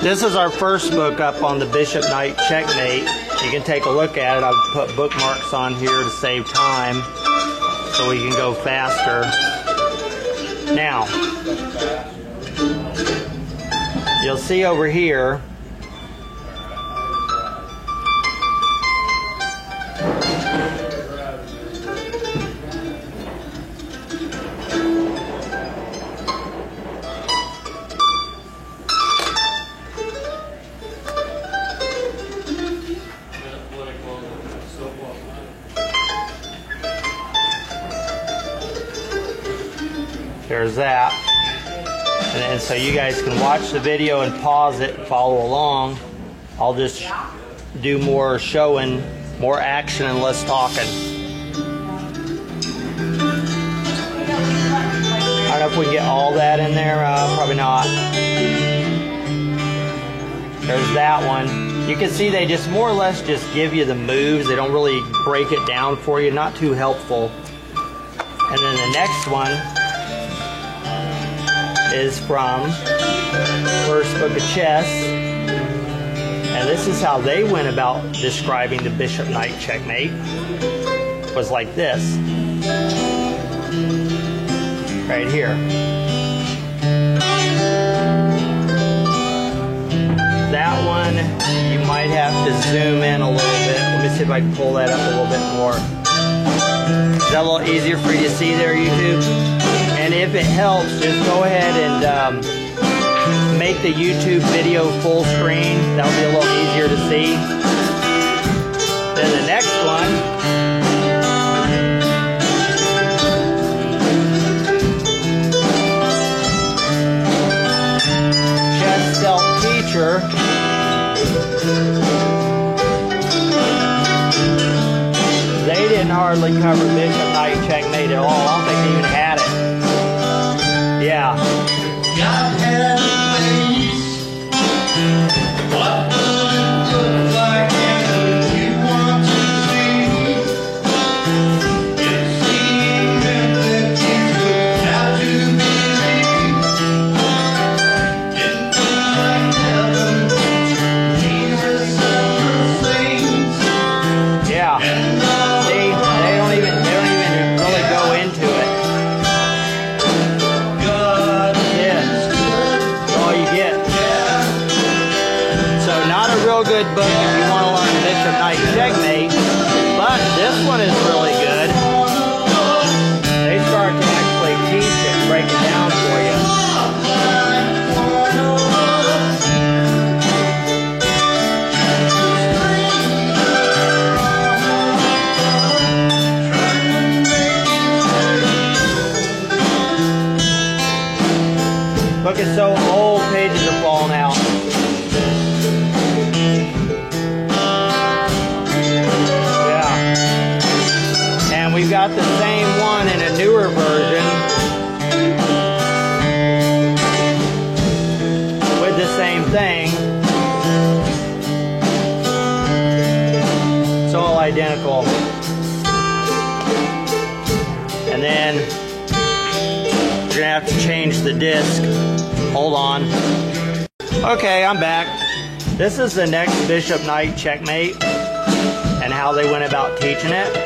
This is our first book up on the Bishop Knight Checkmate. You can take a look at it. I've put bookmarks on here to save time so we can go faster. Now, you'll see over here there's that, and then so you guys can watch the video and pause it and follow along. I'll just do more showing, more action and less talking. I don't know if we can get all that in there, probably not. There's that one. You can see they just more or less just give you the moves. They don't really break it down for you, not too helpful. And then the next one is from First Book of Chess, and this is how they went about describing the Bishop Knight Checkmate. It was like this, right here. That one you might have to zoom in a little bit. Let me see if I can pull that up a little bit more. Is that a little easier for you to see there, YouTube? And if it helps, just go ahead and make the YouTube video full screen. That'll be a little easier to see. Then the next one Chess Self-Teacher. They didn't hardly cover Bishop Knight Checkmate at all. I don't think they even had it. Yeah. God has ways. What will it look like if you want to see? It seems that you have to believe. It looks like heaven, Jesus and the saints. Yeah. See, they don't even really go into it. Good book if you want to learn Bishop Knight Checkmate, but this one is really good. They start to actually teach it and break it down for you. Book is so old, pages are falling out. We've got the same one in a newer version with the same thing. It's all identical. And then you're gonna have to change the disc. Hold on. Okay, I'm back. This is the next Bishop Knight Checkmate and how they went about teaching it.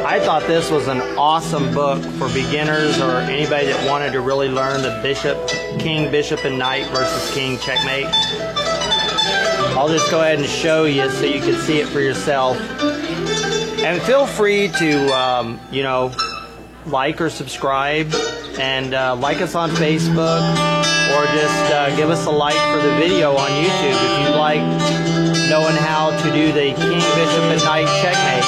I thought this was an awesome book for beginners or anybody that wanted to really learn the King, Bishop, and Knight versus King Checkmate. I'll just go ahead and show you so you can see it for yourself. And feel free to, you know, like or subscribe, and like us on Facebook, or just give us a like for the video on YouTube if you like knowing how to do the King, Bishop, and Knight Checkmate.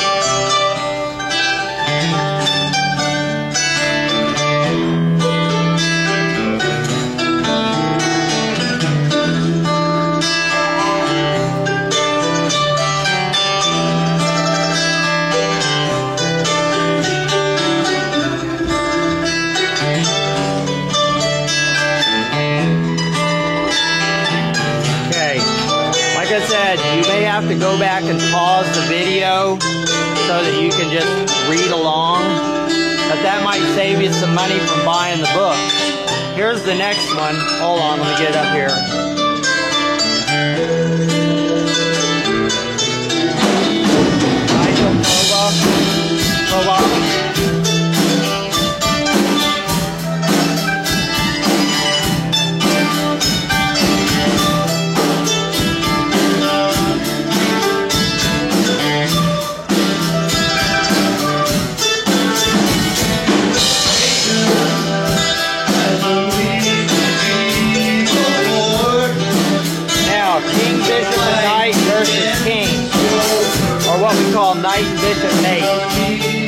Like I said, you may have to go back and pause the video so that you can just read along, but that might save you some money from buying the book. Here's the next one. Hold on, let me get it up here. bishop and knight versus king, or what we call knight and bishop mate.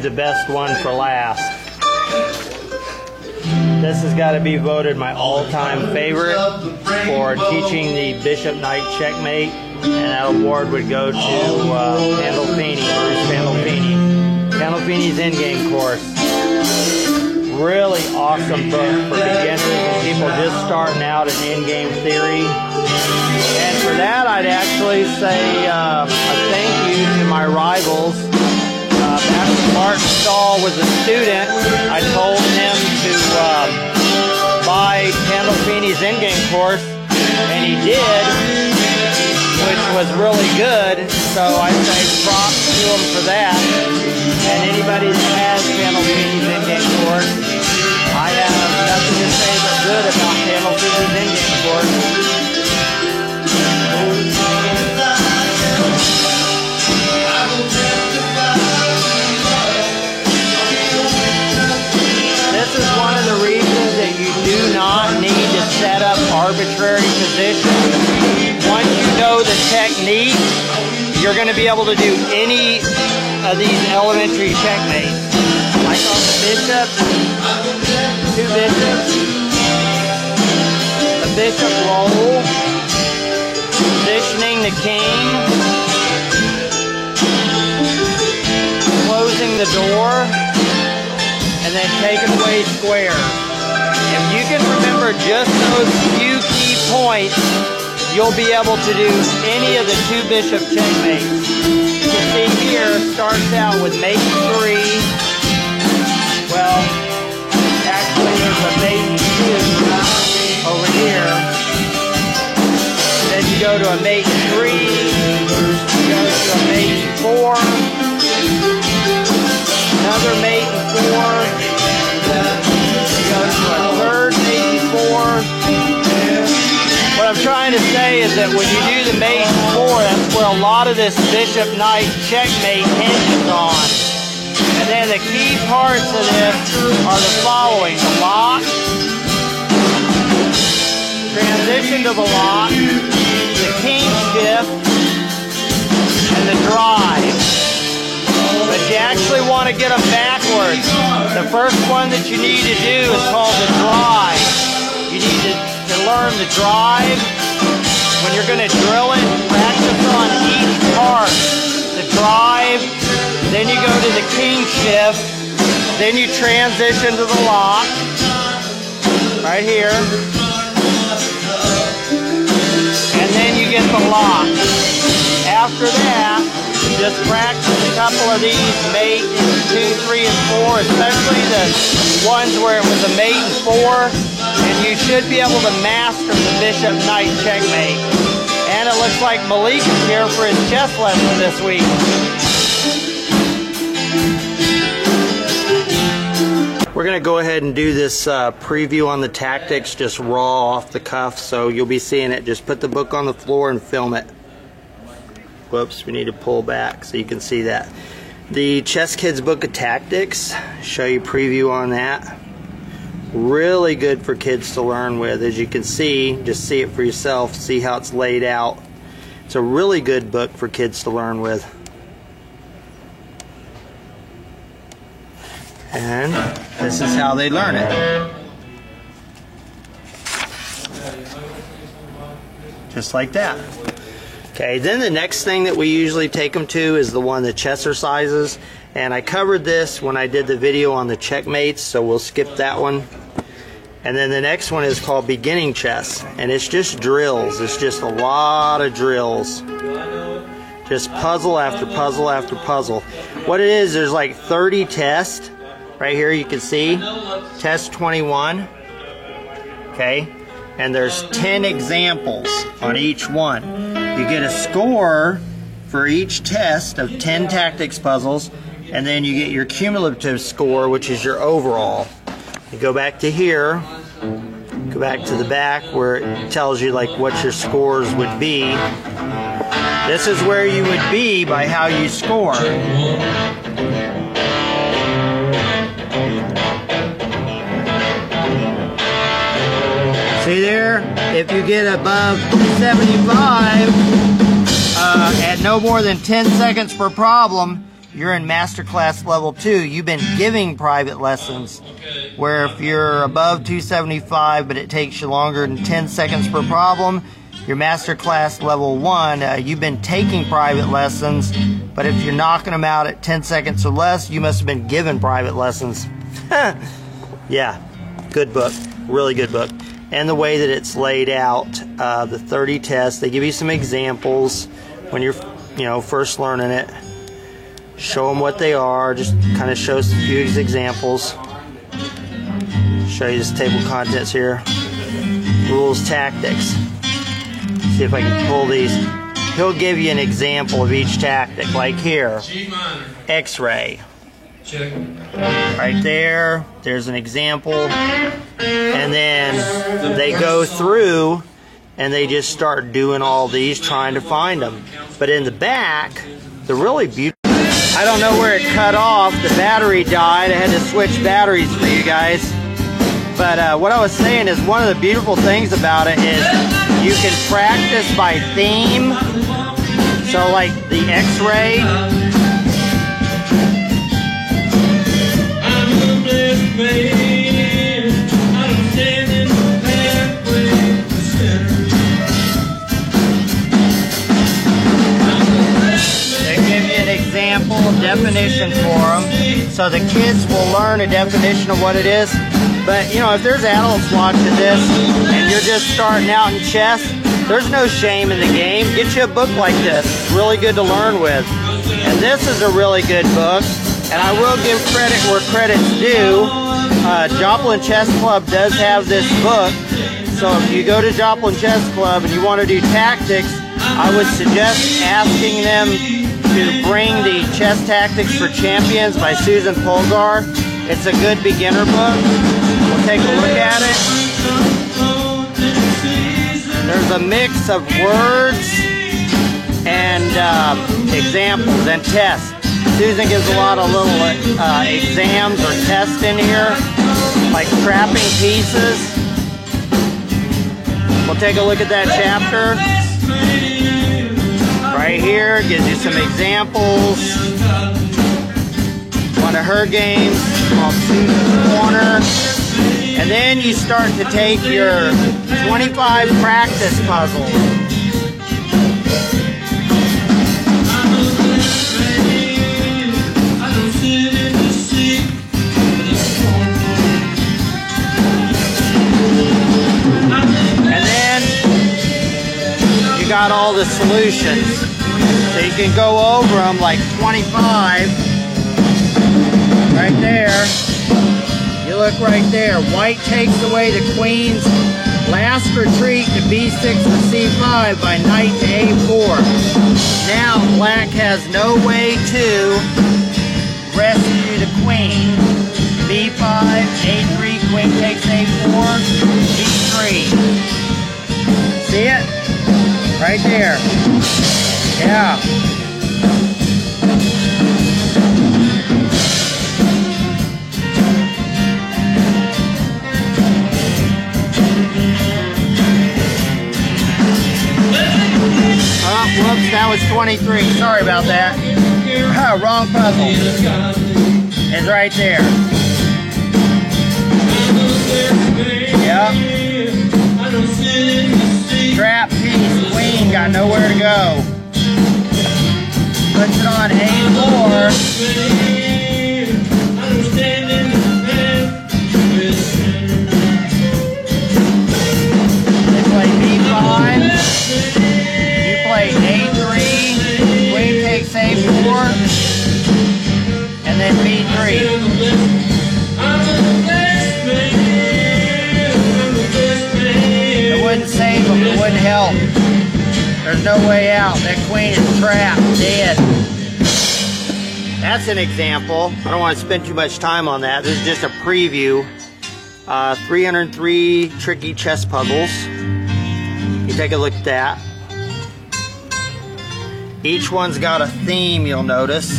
saved the best one for last. This has got to be voted my all-time favorite for teaching the Bishop Knight Checkmate, and that award would go to Pandolfini, Bruce Pandolfini. Pandolfini's in-game course. Really awesome book for beginners and people just starting out in in-game theory. And for that, I'd actually say a thank you to my rivals. Back when Martin Stahl was a student, I told him to buy Pandolfini's in-game course, and he did, which was really good. So I say props to him for that. And anybody that has Pandolfini's in-game course, I have nothing to say but good about Pandolfini's in-game course. This is one of the reasons that you do not need to set up arbitrary positions. Once you know the technique, you're going to be able to do any of these elementary checkmates. Like on the bishop, two bishops, a bishop roll, positioning the king, closing the door, and then taking away squares. If you can remember just those few key points, you'll be able to do any of the two bishop checkmates. You see here, starts out with mate 3. Well, actually there's a mate 2 over here. Then you go to a mate 3, you go to a mate 4, another mate 4, you go to a third mate 4. What I'm trying to say is that when you do the mate 4, that's where a lot of this Bishop Knight checkmate hinges on. And then the key parts of this are the following: the lock, transition to the lock, the king shift, and the drive. But you actually want to get them backwards. The first one that you need to do is called the drive. You need to learn the drive. When you're going to drill it, practice on each part. The drive, then you go to the king shift, then you transition to the lock, right here, and then you get the lock. After that, just practice a couple of these mate 2, 3, and 4, especially the ones where it was a mate and 4, and you should be able to master the Bishop Knight checkmate. And it looks like Malik is here for his chess lesson this week. We're going to go ahead and do this preview on the tactics, just raw off the cuff, so you'll be seeing it. Just put the book on the floor and film it. Whoops, we need to pull back so you can see that. The Chess Kids Book of Tactics, show you preview on that. Really good for kids to learn with. As you can see, just see it for yourself, see how it's laid out. It's a really good book for kids to learn with. And this is how they learn it. Just like that. Okay, then the next thing that we usually take them to is the one, the chessercises. And I covered this when I did the video on the checkmates, so we'll skip that one. And then the next one is called beginning chess, and it's just drills. It's just a lot of drills. Just puzzle after puzzle after puzzle. What it is, there's like 30 tests. Right here you can see, test 21. Okay, and there's 10 examples on each one. You get a score for each test of 10 tactics puzzles, and then you get your cumulative score, which is your overall. You go back to here, go back to the back where it tells you like what your scores would be. This is where you would be by how you score. See there? If you get above 75 at no more than 10 seconds per problem, you're in Masterclass Level 2, you've been giving private lessons. Where if you're above 275, but it takes you longer than 10 seconds per problem, your Masterclass Level 1, you've been taking private lessons, but if you're knocking them out at 10 seconds or less, you must have been given private lessons. Yeah, good book. Really good book. And the way that it's laid out, the 30 tests, they give you some examples when you're, first learning it. Show them what they are, just kind of shows a few examples. Show you this table of contents here. Rules, tactics. See if I can pull these. He'll give you an example of each tactic, like here. X-ray. Check. Right there, there's an example. And then they go through and they just start doing all these, trying to find them. But in the back, the really beautiful. I don't know where it cut off. The battery died. I had to switch batteries for you guys. But what I was saying is one of the beautiful things about it is you can practice by theme. So like the X-ray. They give you an example, definition for them. So the kids will learn a definition of what it is. But, if there's adults watching this and you're just starting out in chess, there's no shame in the game. Get you a book like this. It's really good to learn with. And this is a really good book. And I will give credit where credit's due. Joplin Chess Club does have this book. So if you go to Joplin Chess Club and you want to do tactics, I would suggest asking them to bring the Chess Tactics for Champions by Susan Polgar. It's a good beginner book. We'll take a look at it. There's a mix of words and examples and tests. Susan gives a lot of little exams or tests in here, like trapping pieces. We'll take a look at that chapter. Right here, gives you some examples. One of her games called Susan's Corner. And then you start to take your 25 practice puzzles. And then you got all the solutions. So you can go over them like 25. Right there. You look right there. White takes away the queen's last retreat to b6 to c5 by knight to a4. Now black has no way to rescue the queen. b5, a3, queen takes a4, b3. See it? Right there. Yeah. Whoops, that was 23. Sorry about that. Wrong puzzle. It's right there. Yep. Trap piece. Queen got nowhere to go. Puts it on A4. They play B5. Play A3, queen takes A4, and then B3. It wouldn't save them, it wouldn't help. There's no way out. That queen is trapped, dead. That's an example. I don't want to spend too much time on that. This is just a preview. 303 tricky chess puzzles. You take a look at that. Each one's got a theme, you'll notice.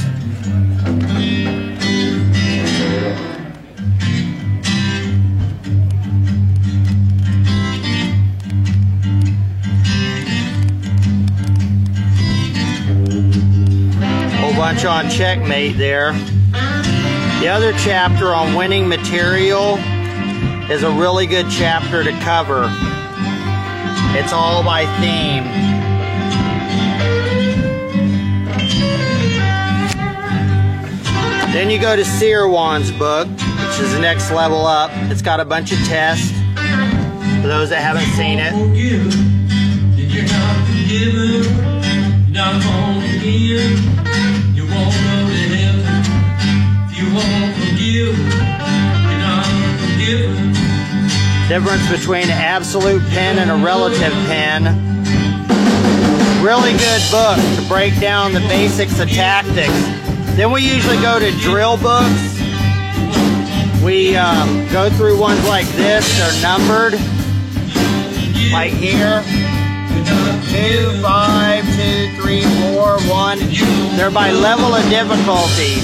Whole bunch much on checkmate there. The other chapter on winning material is a really good chapter to cover. It's all by theme. Then you go to Seerwan's book, which is the next level up. It's got a bunch of tests for those that haven't seen it. You're not forgiven, you're not born again, you won't go to heaven. If you won't forgive, you're not forgiven. Difference between an absolute pen and a relative pen. Really good book to break down the basics of tactics. Then we usually go to drill books. We go through ones like this. They're numbered. Like here. 2, 5, 2, 3, 4, 1. They're by level of difficulty.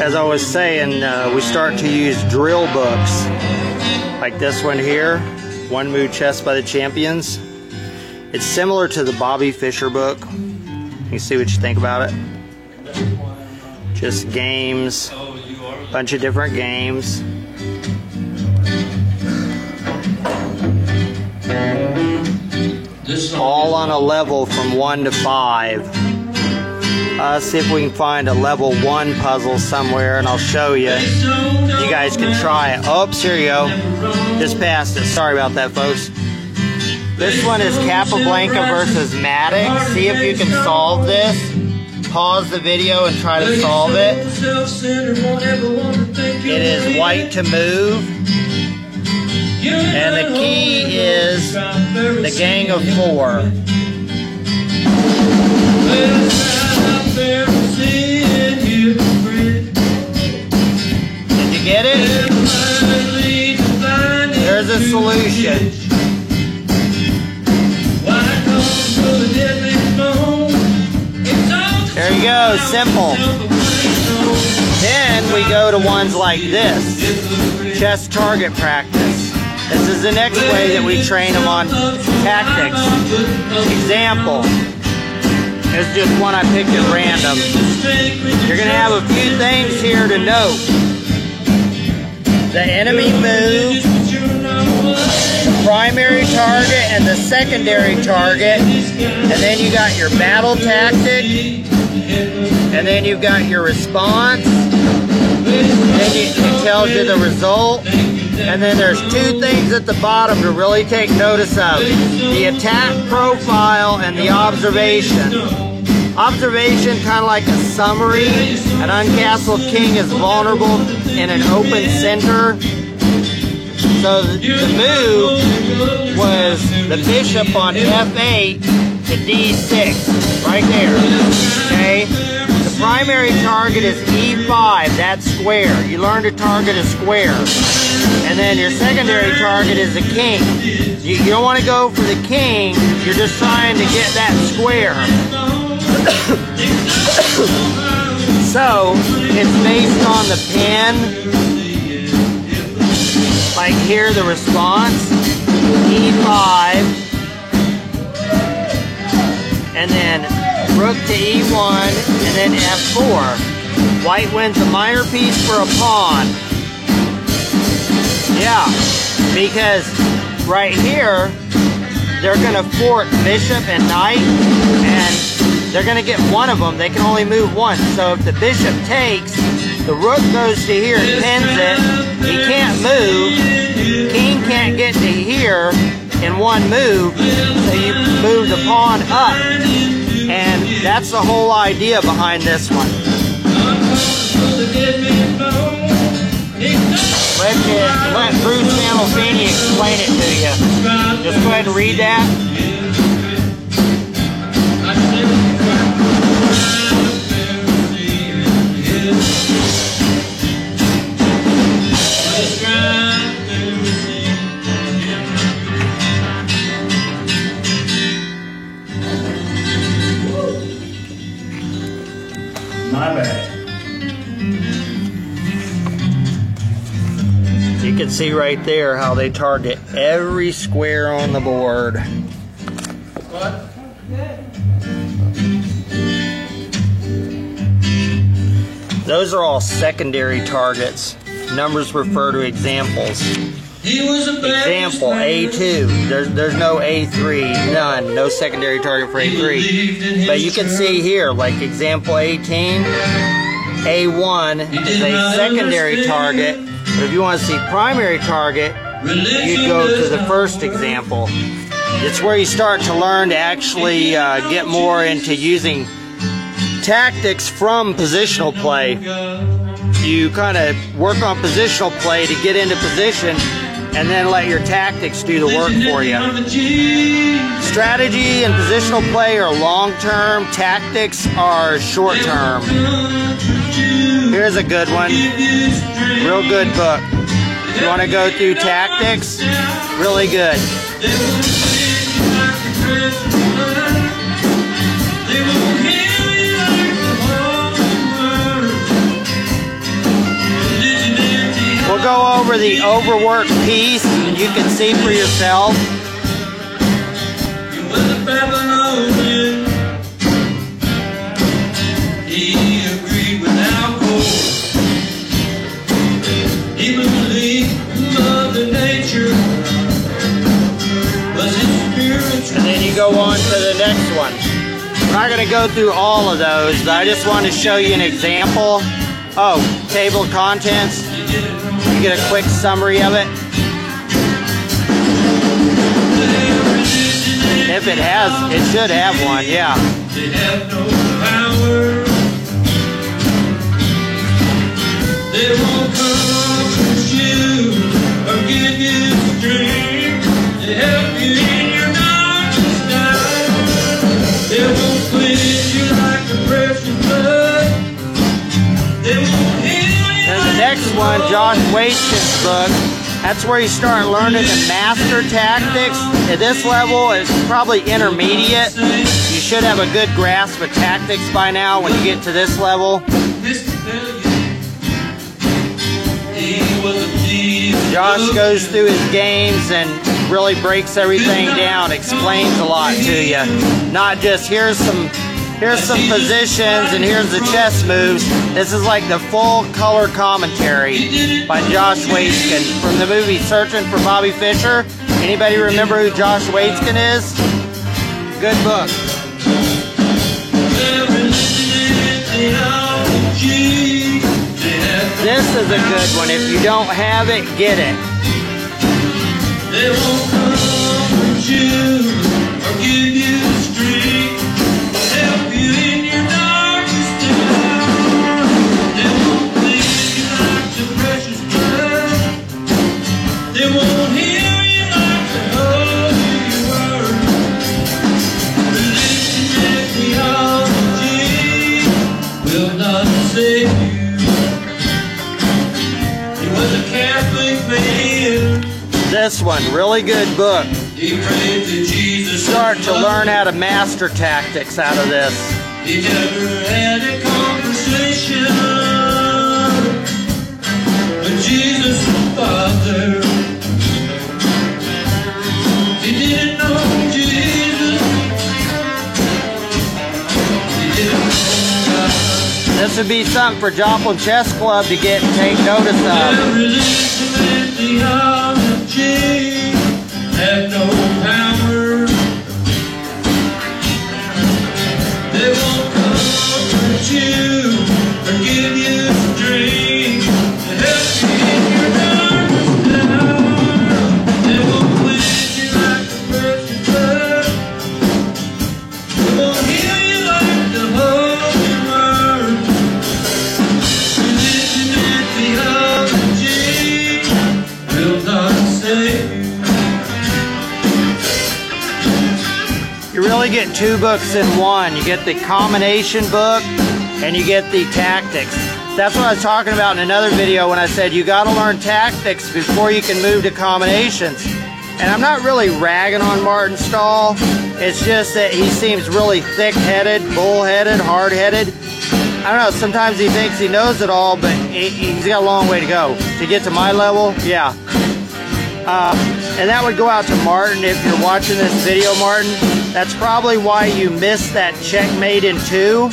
As I was saying, we start to use drill books. Like this one here. One Move Chess by the Champions. It's similar to the Bobby Fischer book. You see what you think about it. Just games, bunch of different games. All on a level from 1 to 5. See if we can find a level 1 puzzle somewhere, and I'll show you. You guys can try it. Oops, here you go. Just passed it. Sorry about that, folks. This one is Capablanca versus Maddox. See if you can solve this. Pause the video and try to solve it. It is white to move. And the key is the gang of 4. Did you get it? There's a solution. There you go, simple. Then we go to ones like this, chess target practice. This is the next way that we train them on tactics. Example. It's just one I picked at random. You're going to have a few things here to note. The enemy move, the primary target and the secondary target, and then you got your battle tactic, and then you've got your response, then it tells you the result, and then there's 2 things at the bottom to really take notice of. The attack profile and the observation. Observation, kind of like a summary. An uncastled king is vulnerable in an open center. So the move was the bishop on f8 to d6, right there. Okay? The primary target is e5, that's square. You learn to target a square. And then your secondary target is the king. You don't want to go for the king, you're just trying to get that square. So, it's based on the pen. Like here, the response, e5, and then rook to e1, and then f4. White wins a minor piece for a pawn. Yeah, because right here, they're going to fort bishop and knight, and they're going to get one of them. They can only move one. So if the bishop takes, the rook goes to here, pins it. He can't move. King can't get to here in one move. So you move the pawn up. And that's the whole idea behind this one. Let Bruce Mandelfini explain it to you. Just go ahead and read that. My bad. You can can see right there how they target every square on the board. What? Those are all secondary targets. Numbers refer to examples. He was a Example A2. There's no A3, none, no secondary target for A3. But you can see here, like example 18, A1 is a secondary target. But if you want to see primary target, you go to the first example. It's where you start to learn to actually get more into using tactics from positional play. You kind of work on positional play to get into position and then let your tactics do the work for you. Strategy and positional play are long-term, tactics are short-term. Here's a good one, real good book. You want to go through tactics? Really good. We'll go over the overworked piece and you can see for yourself. He was a Babylonian. He agreed with alcohol. He believed Mother Nature was his spiritual. And then you go on to the next one. I'm not going to go through all of those, but I just want to show you an example. Oh, table of contents. You get a quick summary of it. If it has, it should have one, yeah. They have no power. They won't comfort you or give you strength to help you in your darkest night. They won't cleanse you like the precious blood. They won't heal you. There's the next one, Josh Waitzkin's book. That's where you start learning to master tactics. At this level, it's probably intermediate. You should have a good grasp of tactics by now when you get to this level. Josh goes through his games and really breaks everything down, explains a lot to you. Not just here's some positions and here's the chess moves. This is like the full color commentary by Josh Waitzkin from the movie Searching for Bobby Fischer. Anybody remember who Josh Waitzkin is? Good book. This is a good one. If you don't have it, get it. They won't comfort you or give you strength. Help you in your darkest hour. They won't clean you like the precious blood. They won't heal you like the holy word. Religion and theology will not save you. He was a Catholic man. This one, really good book. He prayed to Jesus. Start to learn how to master tactics out of this. He never had a conversation with Jesus the Father. He didn't know Jesus. He didn't know God. This would be something for Joplin Chess Club to get and take notice of. Religion and theology have no power. They won't comfort you or give you strength to help you in your darkest hour. They won't cleanse you like the precious blood. They won't heal you like the holy word. Religion and theology will not save you. You really get two books in one. You get the combination book and you get the tactics. That's what I was talking about in another video when I said you got to learn tactics before you can move to combinations. And I'm not really ragging on Martin Stahl. It's just that he seems really thick-headed, bull-headed, hard-headed. I don't know, sometimes he thinks he knows it all, but he's got a long way to go. To get to my level, yeah. And that would go out to Martin if you're watching this video, Martin. That's probably why you missed that Checkmate in 2,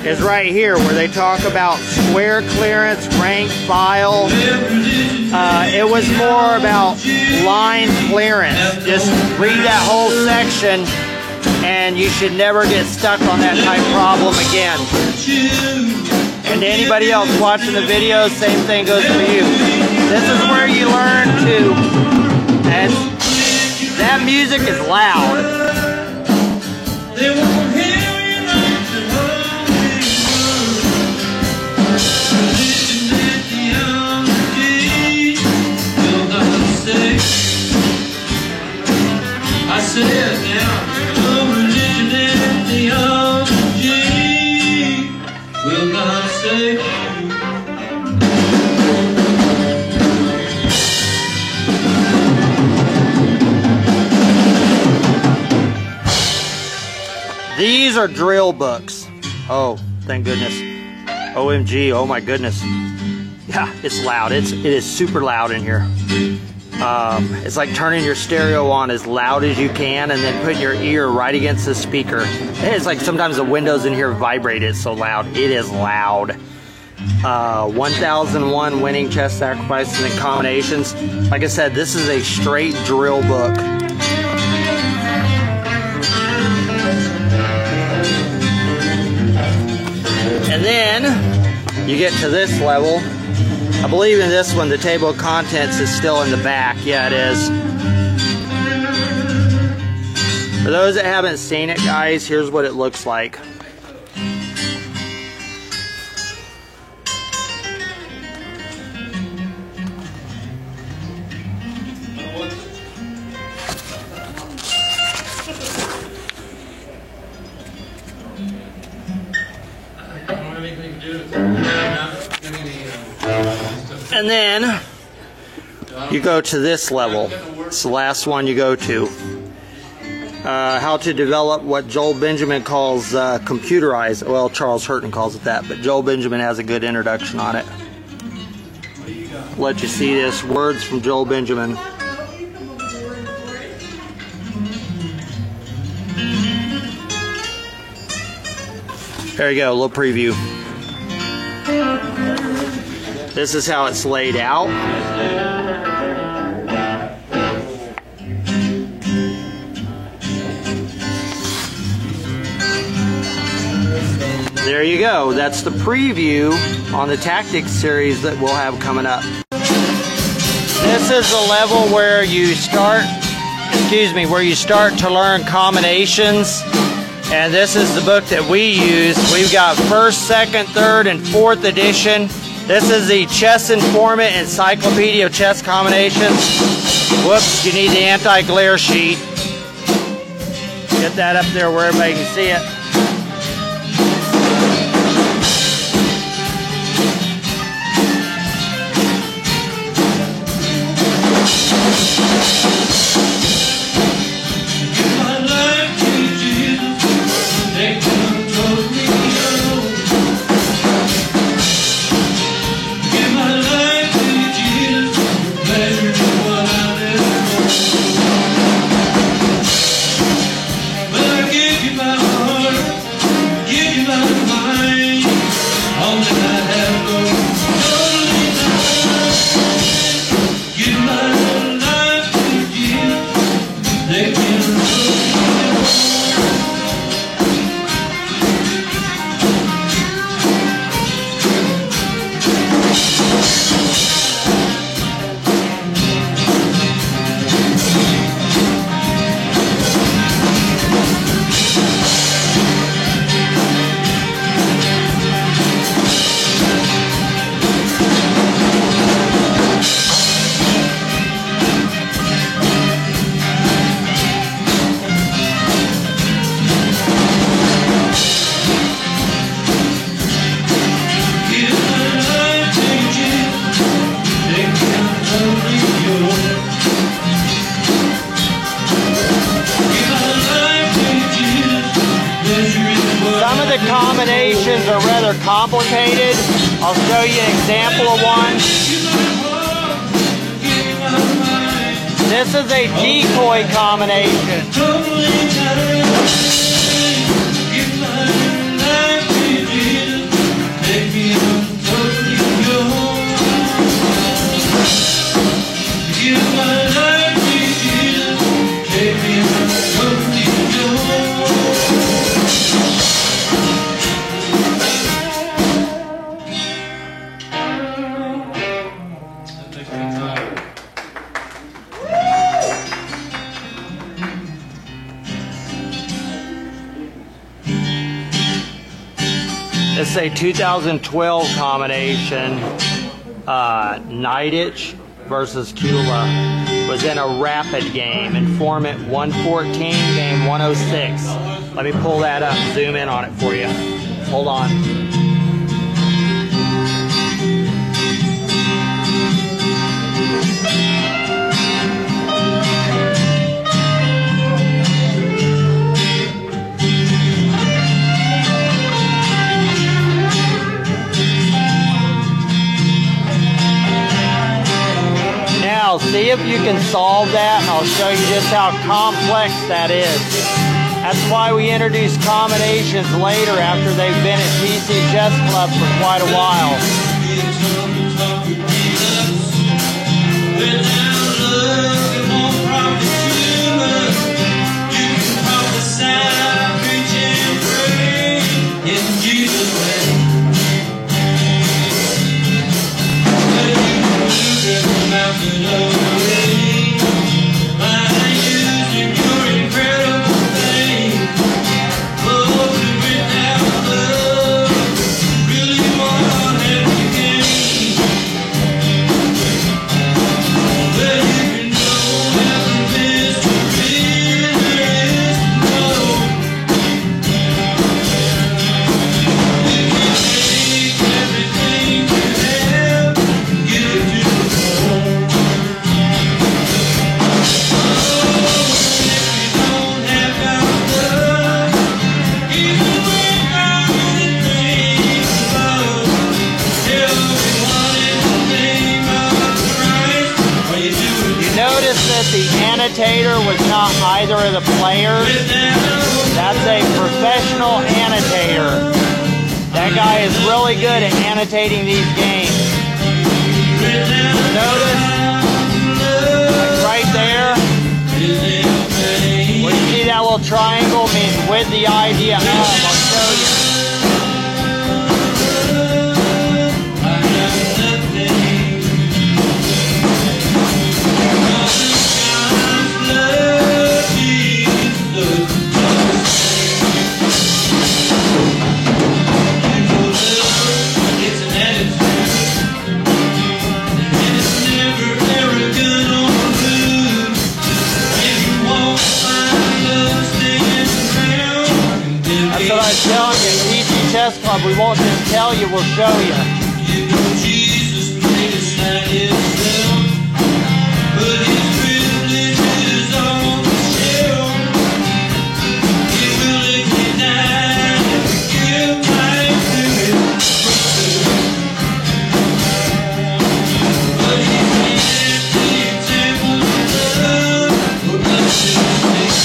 is right here where they talk about square clearance, rank, file. It was more about line clearance. Just read that whole section and you should never get stuck on that type of problem again. And to anybody else watching the video, same thing goes for you. This is where you learn to, and that music is loud. I said now, no religion and theology will not save you. These are drill books. Oh, thank goodness. OMG, oh my goodness. Yeah, it's loud. It is super loud in here. It's like turning your stereo on as loud as you can and then putting your ear right against the speaker. It's like sometimes the windows in here vibrate. It's so loud. It is loud. 1001 winning chess sacrifices and combinations. Like I said, this is a straight drill book. And then you get to this level. I believe in this one the table of contents is still in the back. Yeah, it is. For those that haven't seen it, guys, here's what it looks like. And then you go to this level. It's the last one you go to. How to develop what Joel Benjamin calls computerized. Well, Charles Hurton calls it that, but Joel Benjamin has a good introduction on it. Let you see this. Words from Joel Benjamin. There you go, a little preview. This is how it's laid out. There you go. That's the preview on the Tactics series that we'll have coming up. This is the level where you start, where you start to learn combinations. And this is the book that we use. We've got 1st, 2nd, 3rd, and 4th edition. This is the Chess Informant Encyclopedia of Chess Combinations. Whoops, you need the anti-glare sheet. Get that up there where everybody can see it. the combinations are rather complicated. I'll show you an example of one. This is a decoy combination. This is a 2012 combination. Niditch versus Kula was in a rapid game, Informant 114, game 106. Let me pull that up, zoom in on it for you. Hold on. See if you can solve that, and I'll show you just how complex that is. That's why we introduce combinations later after they've been at TC Chess Club for quite a while. Annotator was not either of the players. That's a professional annotator. That guy is really good at annotating these games. Notice, right there, when you see that little triangle, means with the idea of. I'll show you. Telling you, TC Chess Club, we won't just tell you, we'll show you. Jesus played aside himself, but his privileges on the shelf. He will deny and give life to him. But he's left the example of love for blessed sake.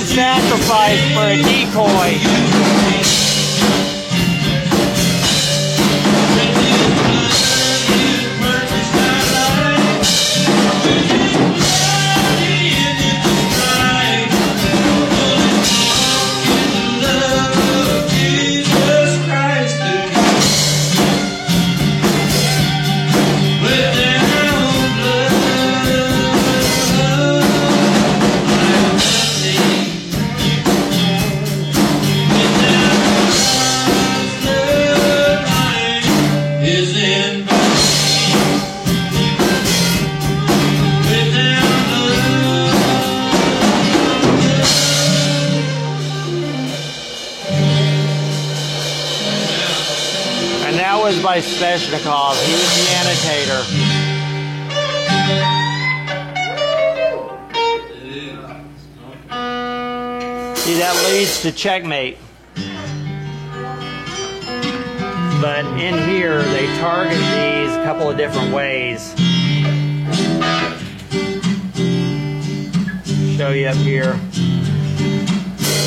Sacrifice for a decoy. By Sveshnikov, he was the annotator. See, that leads to checkmate. But in here, they target these a couple of different ways. Show you up here.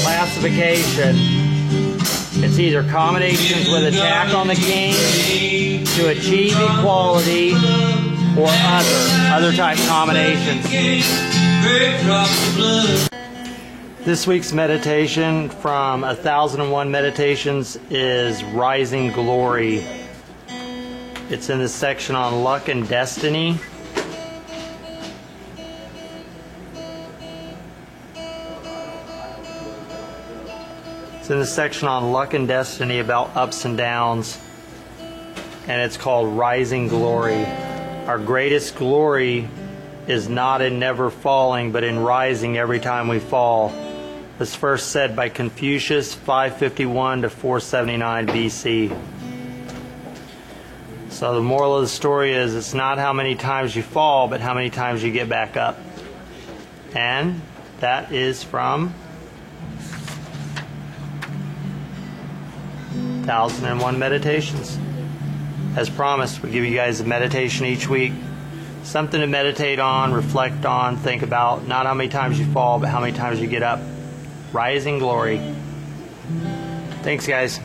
Classification. It's either combinations with attack on the king, to achieve equality, or other type combinations. This week's meditation from 1001 Meditations is Rising Glory. It's in the section on luck and destiny. It's in the section on luck and destiny about ups and downs, and it's called Rising Glory. Our greatest glory is not in never falling, but in rising every time we fall. Was first said by Confucius, 551 to 479 BC. So the moral of the story is, it's not how many times you fall, but how many times you get back up. And that is from 1001 Meditations. As promised, we give you guys a meditation each week. Something to meditate on, reflect on, think about. Not how many times you fall, but how many times you get up. Rising Glory. Thanks, guys.